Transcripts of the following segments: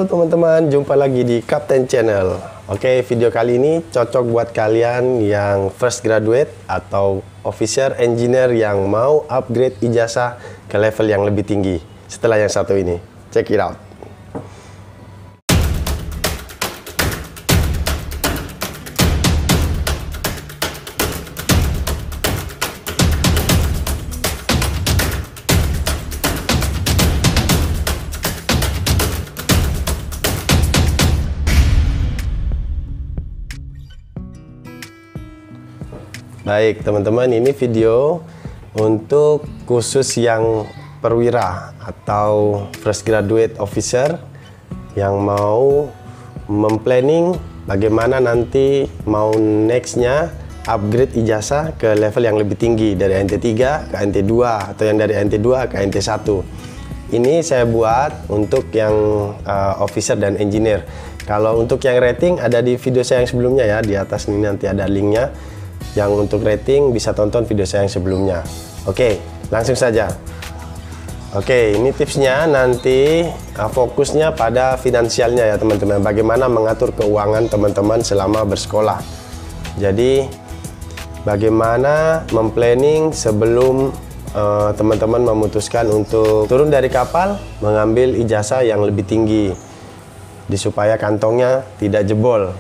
Halo teman-teman, jumpa lagi di Kapten Channel. Oke, video kali ini cocok buat kalian yang fresh graduate atau officer engineer yang mau upgrade ijazah ke level yang lebih tinggi setelah yang satu ini. Check it out. Baik teman-teman, ini video untuk khusus yang perwira atau fresh graduate officer yang mau memplanning bagaimana nanti mau nextnya upgrade ijazah ke level yang lebih tinggi dari NT3 ke NT2 atau yang dari NT2 ke NT1. Ini saya buat untuk yang officer dan engineer. Kalau untuk yang rating ada di video saya yang sebelumnya ya, di atas ini nanti ada linknya. Yang untuk rating bisa tonton video saya yang sebelumnya. Oke, langsung saja. Oke, ini tipsnya nanti fokusnya pada finansialnya ya teman-teman. Bagaimana mengatur keuangan teman-teman selama bersekolah. Jadi bagaimana memplanning sebelum teman-teman memutuskan untuk turun dari kapal mengambil ijazah yang lebih tinggi, supaya kantongnya tidak jebol.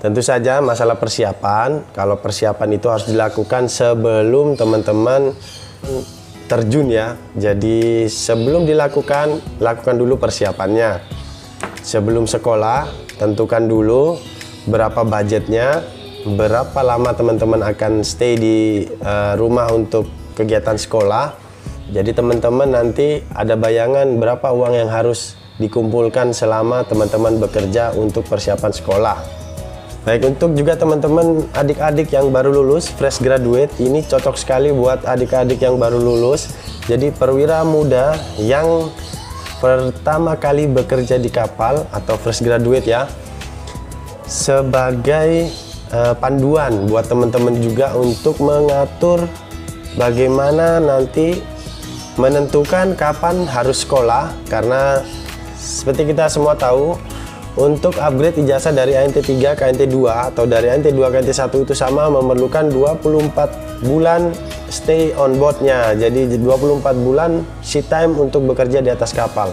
Tentu saja masalah persiapan, kalau persiapan itu harus dilakukan sebelum teman-teman terjun ya. Jadi sebelum dilakukan, lakukan dulu persiapannya. Sebelum sekolah, tentukan dulu berapa budgetnya, berapa lama teman-teman akan stay di rumah untuk kegiatan sekolah. Jadi teman-teman nanti ada bayangan berapa uang yang harus dikumpulkan selama teman-teman bekerja untuk persiapan sekolah. Baik, untuk juga teman-teman adik-adik yang baru lulus, fresh graduate, ini cocok sekali buat adik-adik yang baru lulus. Jadi perwira muda yang pertama kali bekerja di kapal atau fresh graduate ya, sebagai panduan buat teman-teman juga untuk mengatur bagaimana nanti menentukan kapan harus sekolah. Karena seperti kita semua tahu, untuk upgrade ijazah dari NT3 ke NT2 atau dari NT2 ke NT1 itu sama memerlukan 24 bulan stay on boardnya. Jadi 24 bulan sea time untuk bekerja di atas kapal.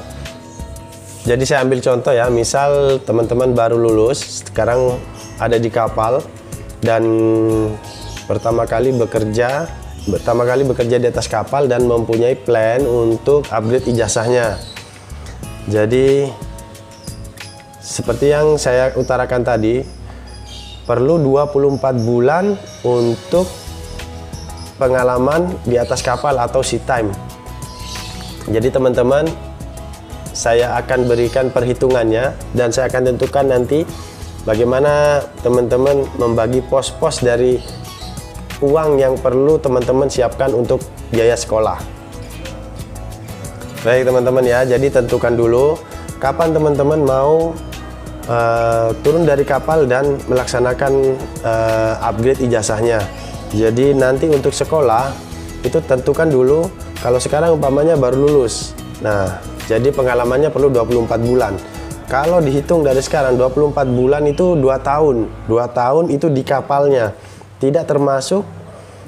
Jadi saya ambil contoh ya, misal teman-teman baru lulus, sekarang ada di kapal dan pertama kali bekerja di atas kapal dan mempunyai plan untuk upgrade ijazahnya. Jadi seperti yang saya utarakan tadi, perlu 24 bulan untuk pengalaman di atas kapal atau sea time. Jadi teman-teman, saya akan berikan perhitungannya dan saya akan tentukan nanti bagaimana teman-teman membagi pos-pos dari uang yang perlu teman-teman siapkan untuk biaya sekolah. Baik teman-teman ya, jadi tentukan dulu kapan teman-teman mau turun dari kapal dan melaksanakan upgrade ijazahnya. Jadi nanti untuk sekolah itu tentukan dulu, kalau sekarang umpamanya baru lulus. Nah, jadi pengalamannya perlu 24 bulan. Kalau dihitung dari sekarang 24 bulan itu 2 tahun. 2 tahun itu di kapalnya. Tidak termasuk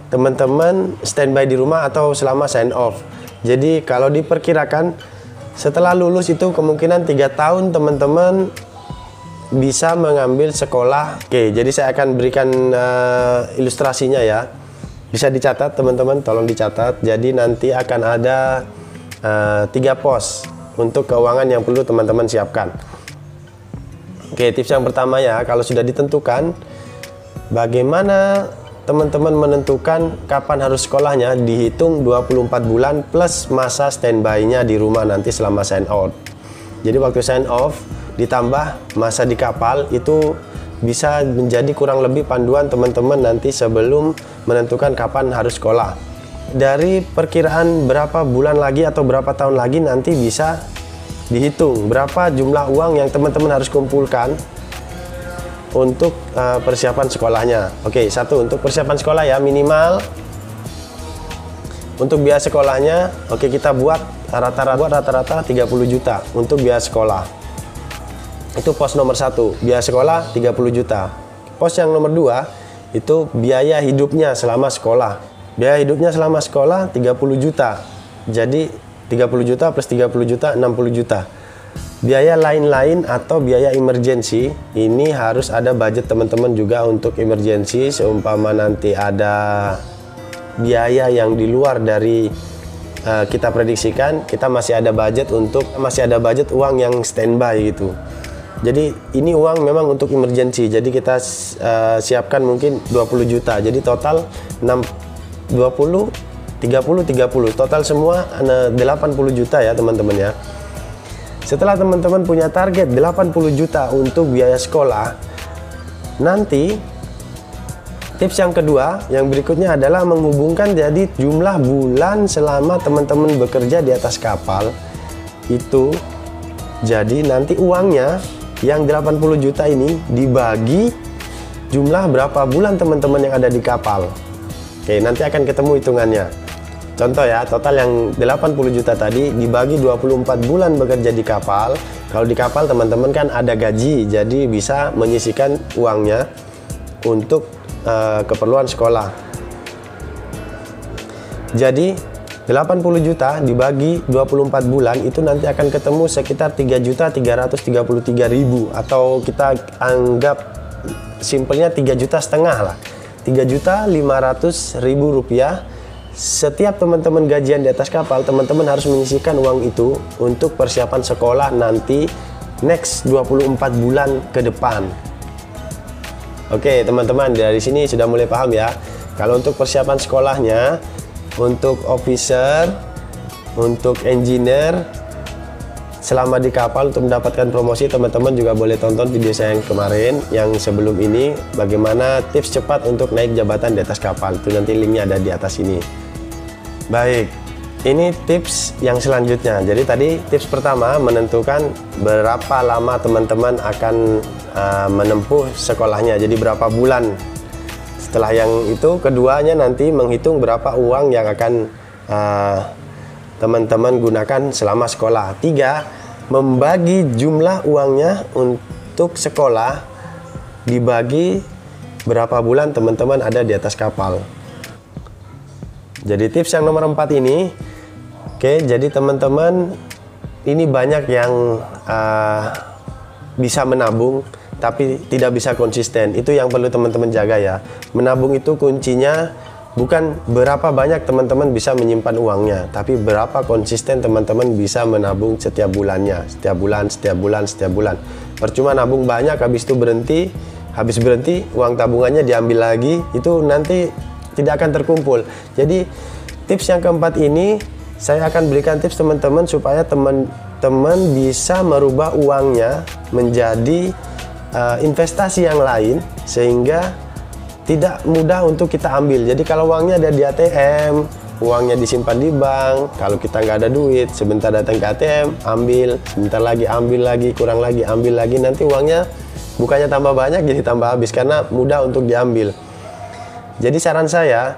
teman-teman standby di rumah atau selama sign off. Jadi kalau diperkirakan setelah lulus itu kemungkinan 3 tahun teman-teman bisa mengambil sekolah. Oke, jadi saya akan berikan ilustrasinya ya. Bisa dicatat teman-teman, tolong dicatat. Jadi nanti akan ada 3 pos untuk keuangan yang perlu teman-teman siapkan. Oke, tips yang pertama ya, kalau sudah ditentukan, bagaimana teman-teman menentukan kapan harus sekolahnya, dihitung 24 bulan plus masa standby-nya di rumah nanti selama sign out. Jadi waktu sign off ditambah masa di kapal itu bisa menjadi kurang lebih panduan teman-teman nanti sebelum menentukan kapan harus sekolah. Dari perkiraan berapa bulan lagi atau berapa tahun lagi nanti bisa dihitung berapa jumlah uang yang teman-teman harus kumpulkan untuk persiapan sekolahnya. Oke, satu untuk persiapan sekolah ya, minimal untuk biaya sekolahnya. Oke, kita buat rata-rata 30 juta untuk biaya sekolah. Itu pos nomor 1, biaya sekolah 30 juta. Pos yang nomor 2 itu biaya hidupnya selama sekolah. Biaya hidupnya selama sekolah 30 juta. Jadi 30 juta plus 30 juta 60 juta. Biaya lain-lain atau biaya emergency, ini harus ada budget teman-teman juga untuk emergency. Seumpama nanti ada biaya yang di luar dari kita prediksikan, kita masih ada budget uang yang standby gitu. Jadi ini uang memang untuk emergency. Jadi kita siapkan mungkin 20 juta. Jadi total 30 total semua 80 juta ya teman-teman ya. Setelah teman-teman punya target 80 juta untuk biaya sekolah, nanti tips yang kedua, yang berikutnya adalah menghubungkan jadi jumlah bulan selama teman-teman bekerja di atas kapal itu. Jadi nanti uangnya yang 80 juta ini dibagi jumlah berapa bulan teman-teman yang ada di kapal. Oke, nanti akan ketemu hitungannya. Contoh ya, total yang 80 juta tadi dibagi 24 bulan bekerja di kapal. Kalau di kapal teman-teman kan ada gaji, jadi bisa menyisihkan uangnya untuk keperluan sekolah. Jadi 80 juta dibagi 24 bulan itu nanti akan ketemu sekitar 3.333.000 atau kita anggap simpelnya 3,5 juta lah. 3.500.000 rupiah. Setiap teman-teman gajian di atas kapal, teman-teman harus menyisihkan uang itu untuk persiapan sekolah nanti next 24 bulan ke depan. Oke teman-teman, dari sini sudah mulai paham ya. Kalau untuk persiapan sekolahnya, untuk officer, untuk engineer, selama di kapal untuk mendapatkan promosi, teman-teman juga boleh tonton video saya yang kemarin, yang sebelum ini, bagaimana tips cepat untuk naik jabatan di atas kapal. Itu nanti linknya ada di atas ini. Baik, ini tips yang selanjutnya. Jadi tadi tips pertama menentukan berapa lama teman-teman akan menempuh sekolahnya, jadi berapa bulan. Setelah yang itu, keduanya nanti menghitung berapa uang yang akan teman-teman gunakan selama sekolah. 3, membagi jumlah uangnya untuk sekolah dibagi berapa bulan teman-teman ada di atas kapal. Jadi tips yang nomor 4 ini, oke, jadi teman-teman ini banyak yang bisa menabung tapi tidak bisa konsisten. Itu yang perlu teman-teman jaga ya. Menabung itu kuncinya bukan berapa banyak teman-teman bisa menyimpan uangnya, tapi berapa konsisten teman-teman bisa menabung setiap bulannya, setiap bulan. Percuma nabung banyak habis itu berhenti, uang tabungannya diambil lagi, itu nanti tidak akan terkumpul. Jadi tips yang keempat ini saya akan berikan tips teman-teman supaya teman-teman bisa merubah uangnya menjadi investasi yang lain sehingga tidak mudah untuk kita ambil. Jadi kalau uangnya ada di ATM, uangnya disimpan di bank, kalau kita nggak ada duit, sebentar datang ke ATM, ambil, sebentar lagi ambil lagi, kurang lagi ambil lagi, nanti uangnya bukannya tambah banyak jadi tambah habis karena mudah untuk diambil. Jadi saran saya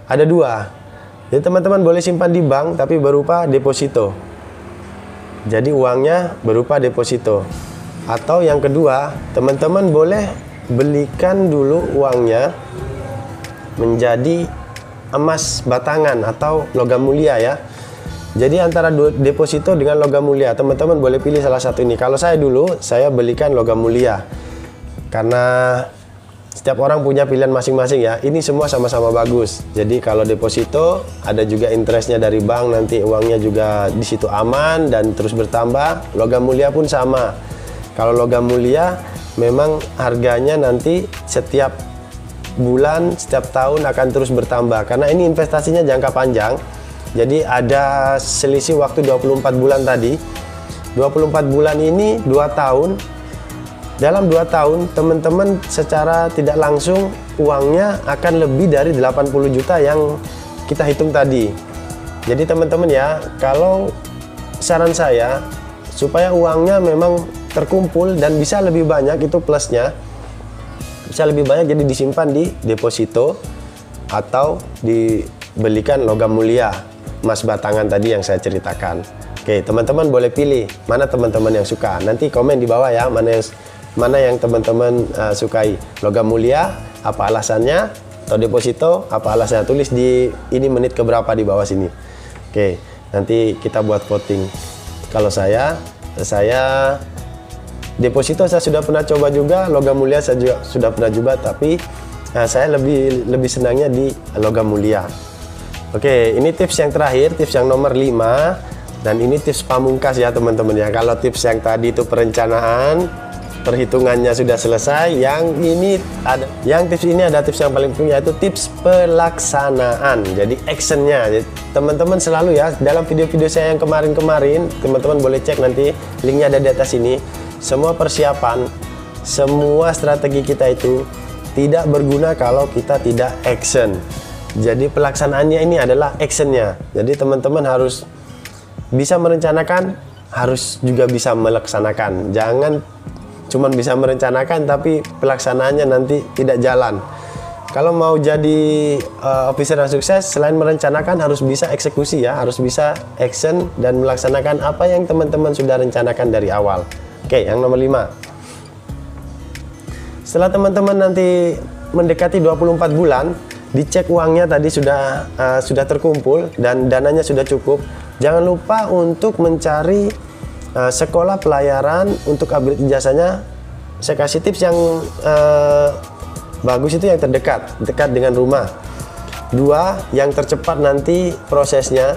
ada 2. Jadi teman-teman boleh simpan di bank tapi berupa deposito. Jadi uangnya berupa deposito. Atau yang kedua, teman-teman boleh belikan dulu uangnya menjadi emas batangan atau logam mulia ya. Jadi antara deposito dengan logam mulia, teman-teman boleh pilih salah satu ini. Kalau saya dulu, saya belikan logam mulia. Karena setiap orang punya pilihan masing-masing ya. Ini semua sama-sama bagus. Jadi kalau deposito ada juga interestnya dari bank, nanti uangnya juga di situ aman dan terus bertambah. Logam mulia pun sama. Kalau logam mulia memang harganya nanti setiap bulan, setiap tahun akan terus bertambah. Karena ini investasinya jangka panjang. Jadi ada selisih waktu 24 bulan tadi. 24 bulan ini 2 tahun. Dalam 2 tahun, teman-teman secara tidak langsung uangnya akan lebih dari 80 juta yang kita hitung tadi. Jadi teman-teman ya, kalau saran saya, supaya uangnya memang terkumpul dan bisa lebih banyak, itu plusnya. Bisa lebih banyak jadi disimpan di deposito atau dibelikan logam mulia. mas batangan tadi yang saya ceritakan. Oke, teman-teman boleh pilih mana teman-teman yang suka. Nanti komen di bawah ya, mana yang teman-teman sukai. Logam mulia, apa alasannya? Atau deposito, apa alasannya? Tulis di ini menit keberapa di bawah sini. Oke, nanti kita buat voting. Kalau saya deposito saya sudah pernah coba juga, logam mulia saya juga sudah pernah coba, tapi saya lebih senangnya di logam mulia. Oke, ini tips yang terakhir, tips yang nomor 5. Dan ini tips pamungkas ya teman-teman ya. Kalau tips yang tadi itu perencanaan, perhitungannya sudah selesai. Yang tips ini ada tips yang paling penting, yaitu tips pelaksanaan. Jadi actionnya. Teman-teman selalu ya, dalam video-video saya yang kemarin-kemarin, teman-teman boleh cek nanti, linknya ada di atas ini. Semua persiapan, semua strategi kita itu tidak berguna kalau kita tidak action. Jadi pelaksanaannya ini adalah actionnya. Jadi teman-teman harus bisa merencanakan, harus juga bisa melaksanakan. Jangan cuma bisa merencanakan tapi pelaksanaannya nanti tidak jalan. Kalau mau jadi officer yang sukses, selain merencanakan harus bisa eksekusi ya, harus bisa action dan melaksanakan apa yang teman-teman sudah rencanakan dari awal. Oke, yang nomor 5. Setelah teman-teman nanti mendekati 24 bulan, dicek uangnya tadi sudah terkumpul dan dananya sudah cukup. Jangan lupa untuk mencari sekolah pelayaran untuk upgrade ijazahnya. Saya kasih tips yang bagus itu yang dekat dengan rumah. 2, yang tercepat nanti prosesnya.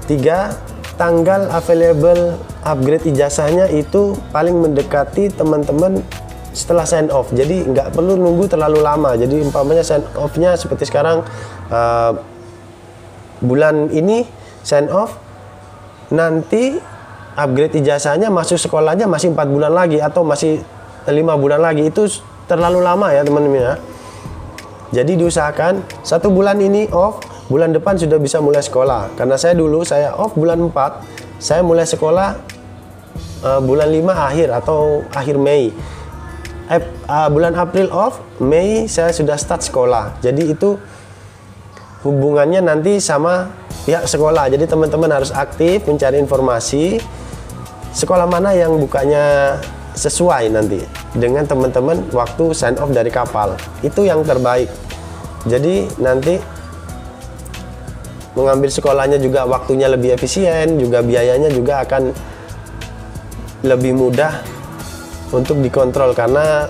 3, tanggal available upgrade ijazahnya itu paling mendekati teman-teman setelah sign off. Jadi nggak perlu nunggu terlalu lama. Jadi umpamanya sign off-nya seperti sekarang bulan ini sign off, nanti upgrade ijazahnya masuk sekolahnya masih 4 bulan lagi atau masih 5 bulan lagi. Itu terlalu lama ya teman-teman ya. Jadi diusahakan 1 bulan ini off, bulan depan sudah bisa mulai sekolah. Karena saya off bulan 4, saya mulai sekolah bulan 5 akhir atau akhir Mei. Bulan April off, Mei saya sudah start sekolah. Jadi itu hubungannya nanti sama pihak sekolah. Jadi teman-teman harus aktif mencari informasi sekolah mana yang bukanya sesuai nanti dengan teman-teman waktu sign off dari kapal. Itu yang terbaik. Jadi nanti mengambil sekolahnya juga waktunya lebih efisien, juga biayanya juga akan lebih mudah untuk dikontrol. Karena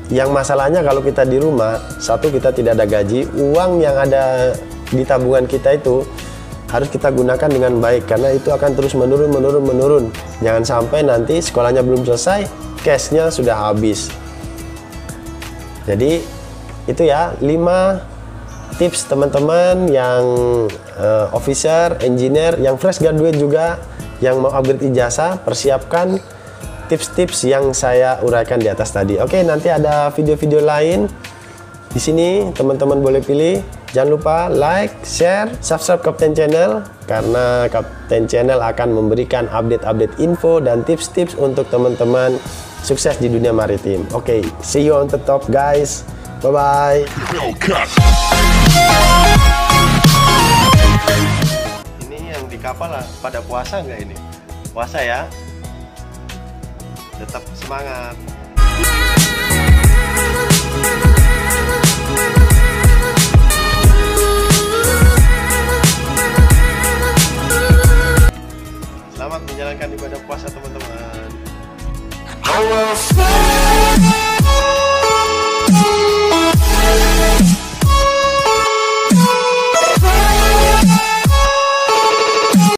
yang masalahnya kalau kita di rumah, satu kita tidak ada gaji, uang yang ada di tabungan kita itu harus kita gunakan dengan baik, karena itu akan terus menurun. Jangan sampai nanti sekolahnya belum selesai, cashnya sudah habis. Jadi itu ya 5 tips teman-teman yang officer, engineer, yang fresh graduate juga, yang mau upgrade ijazah, persiapkan tips-tips yang saya uraikan di atas tadi. Oke, nanti ada video-video lain di sini, teman-teman boleh pilih. Jangan lupa like, share, subscribe Kapten Channel, karena Kapten Channel akan memberikan update-update info dan tips-tips untuk teman-teman sukses di dunia maritim. Oke, see you on the top guys. Bye-bye. Ini yang di kapal lah, pada puasa nggak ini? Puasa ya? Tetap semangat. Selamat menjalankan ibadah puasa teman-teman.